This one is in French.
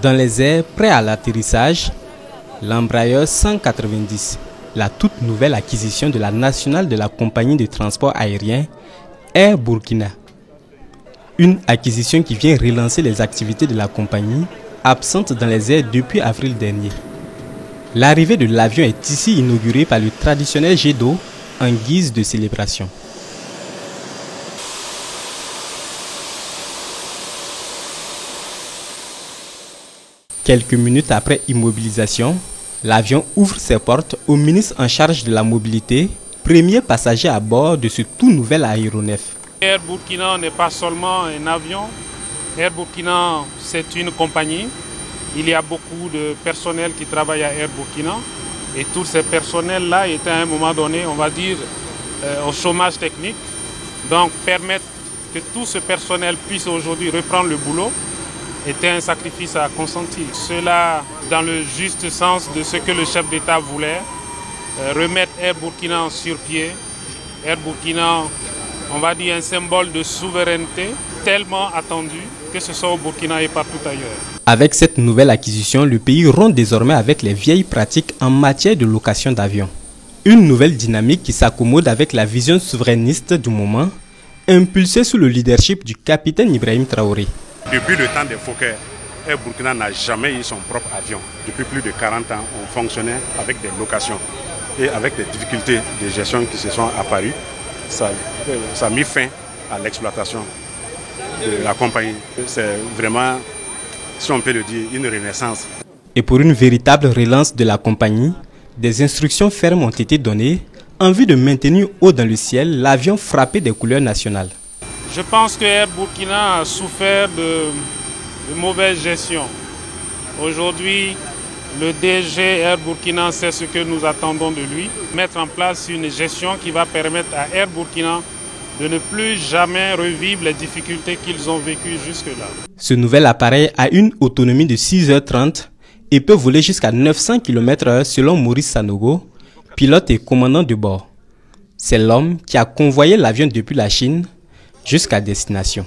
Dans les airs, prêt à l'atterrissage, l'Embraer 190, la toute nouvelle acquisition de la nationale de la compagnie de transport aérien Air Burkina. Une acquisition qui vient relancer les activités de la compagnie, absente dans les airs depuis avril dernier. L'arrivée de l'avion est ici inaugurée par le traditionnel jet d'eau en guise de célébration. Quelques minutes après immobilisation, l'avion ouvre ses portes au ministre en charge de la mobilité, premier passager à bord de ce tout nouvel aéronef. Air Burkina n'est pas seulement un avion. Air Burkina, c'est une compagnie. Il y a beaucoup de personnel qui travaille à Air Burkina. Et tous ces personnels-là étaient à un moment donné, on va dire, au chômage technique. Donc permettre que tout ce personnel puisse aujourd'hui reprendre le boulot était un sacrifice à consentir. Cela dans le juste sens de ce que le chef d'État voulait, remettre Air Burkina sur pied. Air Burkina, on va dire un symbole de souveraineté tellement attendu, que ce soit au Burkina et partout ailleurs. Avec cette nouvelle acquisition, le pays rompt désormais avec les vieilles pratiques en matière de location d'avions. Une nouvelle dynamique qui s'accommode avec la vision souverainiste du moment, impulsée sous le leadership du capitaine Ibrahim Traoré. Depuis le temps des Fokker, Air Burkina n'a jamais eu son propre avion. Depuis plus de 40 ans, on fonctionnait avec des locations. Et avec des difficultés de gestion qui se sont apparues, ça a mis fin à l'exploitation de la compagnie. C'est vraiment, si on peut le dire, une renaissance. Et pour une véritable relance de la compagnie, des instructions fermes ont été données en vue de maintenir haut dans le ciel l'avion frappé des couleurs nationales. Je pense que Air Burkina a souffert de mauvaise gestion. Aujourd'hui, le DG Air Burkina sait ce que nous attendons de lui. Mettre en place une gestion qui va permettre à Air Burkina de ne plus jamais revivre les difficultés qu'ils ont vécues jusque-là. Ce nouvel appareil a une autonomie de 6h30 et peut voler jusqu'à 900 km/h selon Maurice Sanogo, pilote et commandant de bord. C'est l'homme qui a convoyé l'avion depuis la Chine jusqu'à destination.